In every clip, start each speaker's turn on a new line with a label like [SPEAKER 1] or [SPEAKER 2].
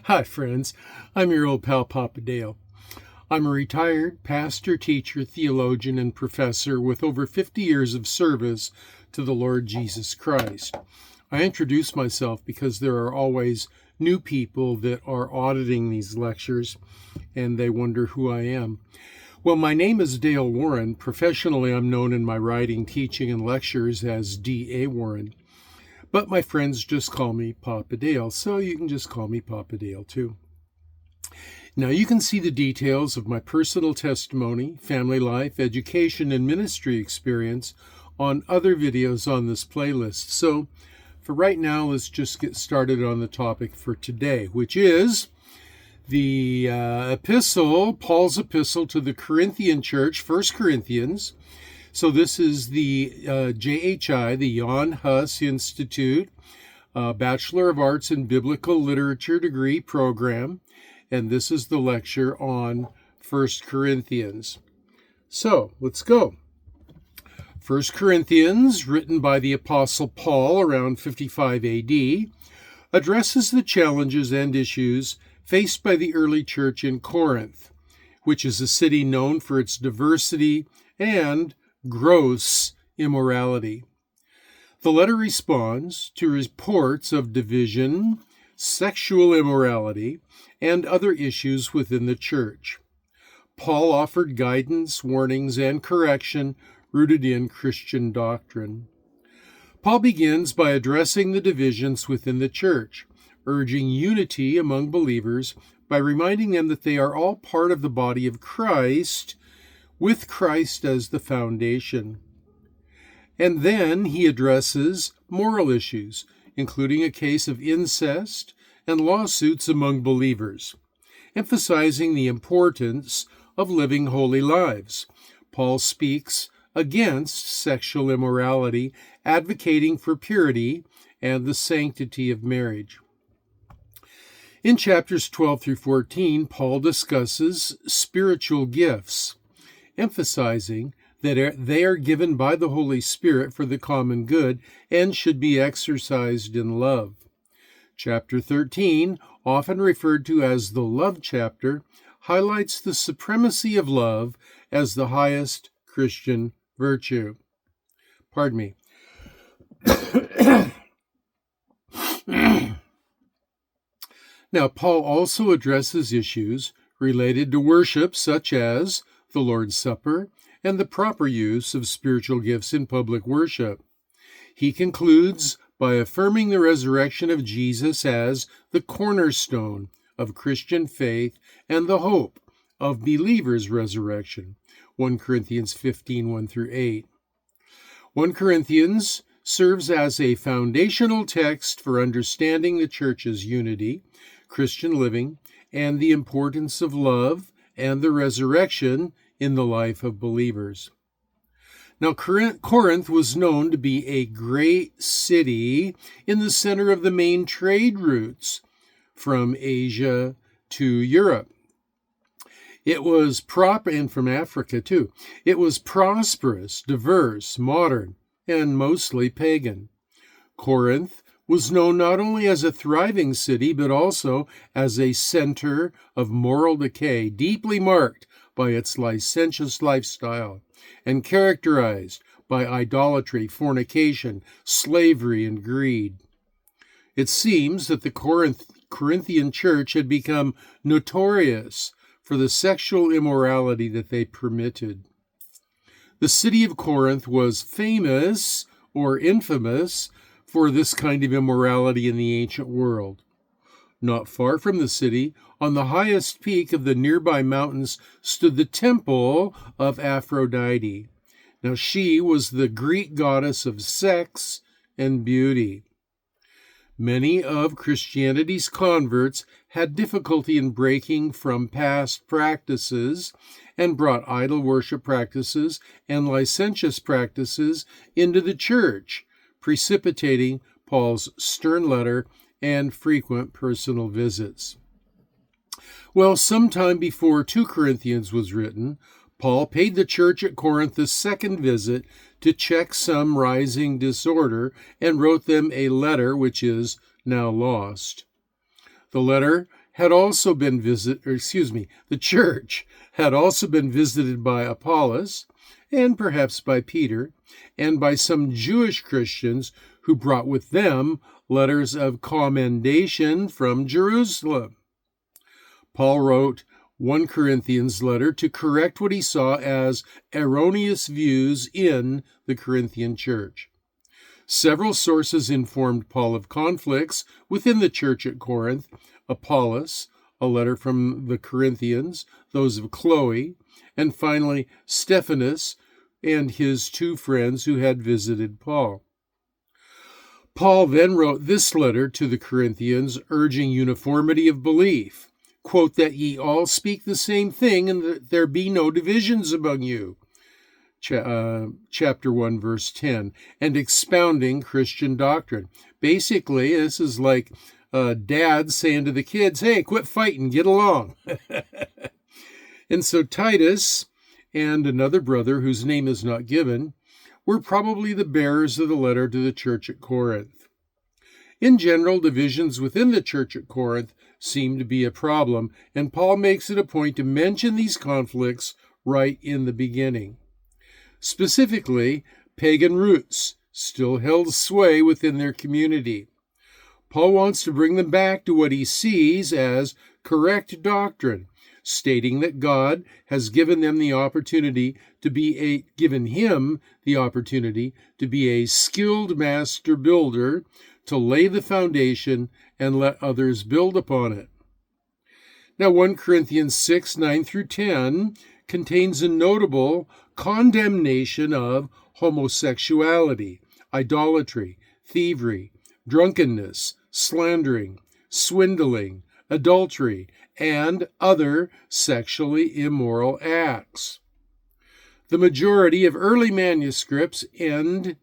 [SPEAKER 1] Hi, friends. I'm your old pal, Papa Dale. I'm a retired pastor, teacher, theologian, and professor with over 50 years of service to the Lord Jesus Christ. I introduce myself because there are always new people that are auditing these lectures, and they wonder who I am. Well, my name is Dale Warren. Professionally, I'm known in my writing, teaching, and lectures as D.A. Warren. But my friends just call me Papa Dale, so you can just call me Papa Dale too. Now you can see the details of my personal testimony, family life, education, and ministry experience on other videos on this playlist. So for right now, let's just get started on the topic for today, which is the epistle, Paul's epistle to the Corinthian church, 1 Corinthians. So this is the JHI, the Jan Hus Institute, Bachelor of Arts in Biblical Literature degree program. And this is the lecture on 1 Corinthians. So let's go. 1 Corinthians, written by the Apostle Paul around 55 AD, addresses the challenges and issues faced by the early church in Corinth, which is a city known for its diversity and gross immorality. The letter responds to reports of division, sexual immorality, and other issues within the church. Paul offered guidance, warnings, and correction rooted in Christian doctrine. Paul begins by addressing the divisions within the church, urging unity among believers by reminding them that they are all part of the body of Christ, with Christ as the foundation. And then he addresses moral issues, including a case of incest and lawsuits among believers, emphasizing the importance of living holy lives. Paul speaks against sexual immorality, advocating for purity and the sanctity of marriage. In chapters 12 through 14, Paul discusses spiritual gifts, emphasizing that they are given by the Holy Spirit for the common good and should be exercised in love. Chapter 13, often referred to as the love chapter, highlights the supremacy of love as the highest Christian virtue. Pardon me. Now, Paul also addresses issues related to worship, such as the Lord's Supper and the proper use of spiritual gifts in public worship. He concludes by affirming the resurrection of Jesus as the cornerstone of Christian faith and the hope of believers' resurrection. 1 Corinthians 15, 1 through 8. 1 Corinthians serves as a foundational text for understanding the church's unity, Christian living, and the importance of love and the resurrection in the life of believers. Now, Corinth was known to be a great city in the center of the main trade routes from Asia to Europe. It was and from Africa too. It was prosperous, diverse, modern, and mostly pagan. Corinth was known not only as a thriving city, but also as a center of moral decay, deeply marked by its licentious lifestyle and characterized by idolatry, fornication, slavery, and greed. It seems that the Corinthian church had become notorious for the sexual immorality that they permitted. The city of Corinth was famous or infamous for this kind of immorality in the ancient world. Not far from the city, on the highest peak of the nearby mountains, stood the temple of Aphrodite. Now, she was the Greek goddess of sex and beauty. Many of Christianity's converts had difficulty in breaking from past practices and brought idol worship practices and licentious practices into the church, precipitating Paul's stern letter and frequent personal visits. Well, sometime before 2 Corinthians was written, Paul paid the church at Corinth a second visit to check some rising disorder and wrote them a letter which is now lost. The church had also been visited by Apollos, and perhaps by Peter, and by some Jewish Christians who brought with them letters of commendation from Jerusalem. Paul wrote 1 Corinthians letter to correct what he saw as erroneous views in the Corinthian church. Several sources informed Paul of conflicts within the church at Corinth: Apollos, a letter from the Corinthians, those of Chloe, and finally Stephanas and his 2 friends who had visited Paul. Paul then wrote this letter to the Corinthians, urging uniformity of belief. Quote, that ye all speak the same thing, and that there be no divisions among you. Chapter 1, verse 10, and expounding Christian doctrine. Basically, this is like dad saying to the kids, hey, quit fighting, get along. And so Titus and another brother, whose name is not given, were probably the bearers of the letter to the church at Corinth. In general, divisions within the church at Corinth seem to be a problem, and Paul makes it a point to mention these conflicts right in the beginning. Specifically, pagan roots still held sway within their community. Paul wants to bring them back to what he sees as correct doctrine, stating that God has given him the opportunity to be a skilled master builder, to lay the foundation and let others build upon it. Now, 1 Corinthians 6, 9 through 10 contains a notable condemnation of homosexuality, idolatry, thievery, drunkenness, slandering, swindling, adultery, and other sexually immoral acts. The majority of early manuscripts end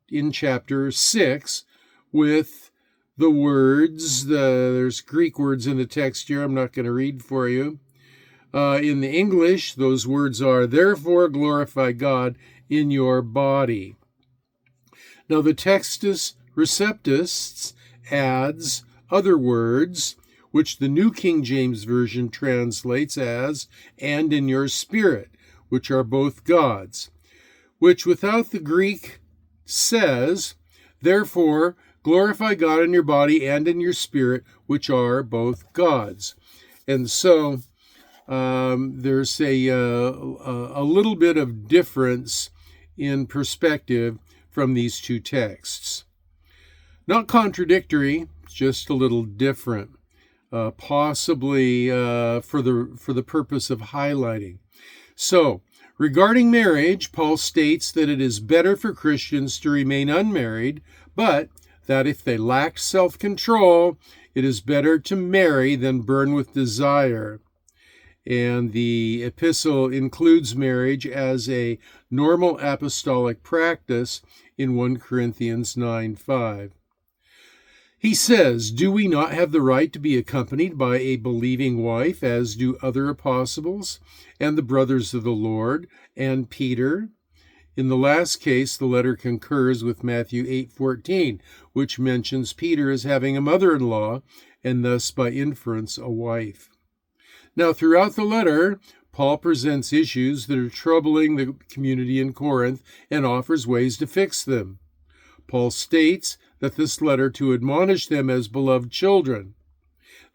[SPEAKER 1] in chapter 6 with the words, there's Greek words in the text here, I'm not going to read for you. In the English, those words are, therefore glorify God in your body. Now the Textus Receptus adds other words, which the New King James Version translates as, and in your spirit, which are both God's, which without the Greek says, therefore glorify God in your body and in your spirit, which are both God's. And so there's a little bit of difference in perspective from these two texts. Not contradictory, just a little different, possibly for the purpose of highlighting. So, regarding marriage, Paul states that it is better for Christians to remain unmarried, but that if they lack self-control, it is better to marry than burn with desire. And the epistle includes marriage as a normal apostolic practice in 1 Corinthians 9:5. He says, do we not have the right to be accompanied by a believing wife, as do other apostles and the brothers of the Lord and Peter? In the last case, the letter concurs with Matthew 8:14, which mentions Peter as having a mother-in-law and thus by inference a wife. Now, throughout the letter, Paul presents issues that are troubling the community in Corinth and offers ways to fix them. Paul states that this letter to admonish them as beloved children.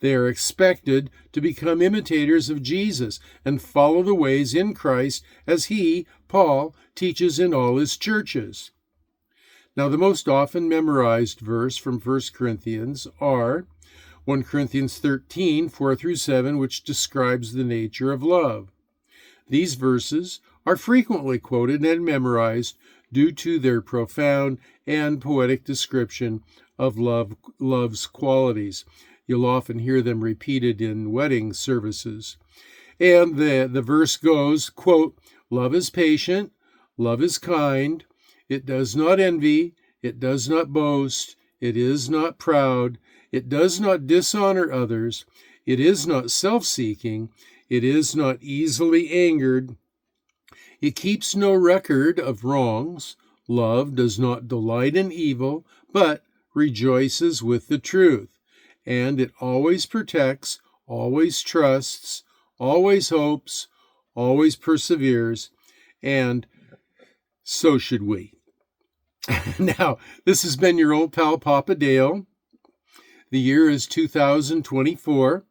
[SPEAKER 1] They are expected to become imitators of Jesus and follow the ways in Christ as he, Paul, teaches in all his churches. Now, the most often memorized verse from 1 Corinthians are 1 Corinthians 13, 4 through 7, which describes the nature of love. These verses are frequently quoted and memorized due to their profound and poetic description of love's qualities. You'll often hear them repeated in wedding services. And the verse goes, quote, love is patient, love is kind, it does not envy, it does not boast, it is not proud, it does not dishonor others, it is not self-seeking, it is not easily angered, it keeps no record of wrongs, love does not delight in evil, but rejoices with the truth, and it always protects, always trusts, always hopes, always perseveres, and so should we. Now, this has been your old pal, Papa Dale. The year is 2024.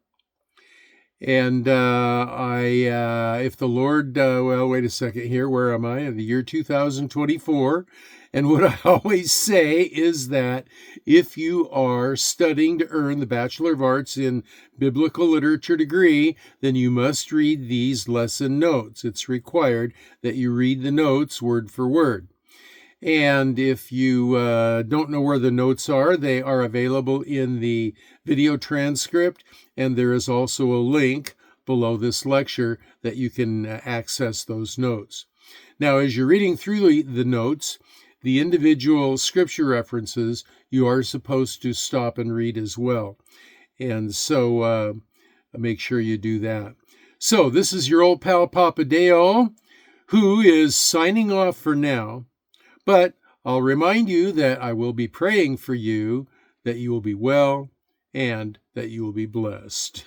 [SPEAKER 1] And if the Lord, well, wait a second here, where am I? In the year 2024. And what I always say is that if you are studying to earn the Bachelor of Arts in Biblical Literature degree, then you must read these lesson notes. It's required that you read the notes word for word. And if you don't know where the notes are, they are available in the video transcript, and there is also a link below this lecture that you can access those notes. Now, as you're reading through the notes, the individual scripture references, you are supposed to stop and read as well. And so make sure you do that. So this is your old pal, Papa Dale, who is signing off for now. But I'll remind you that I will be praying for you, that you will be well, and that you will be blessed.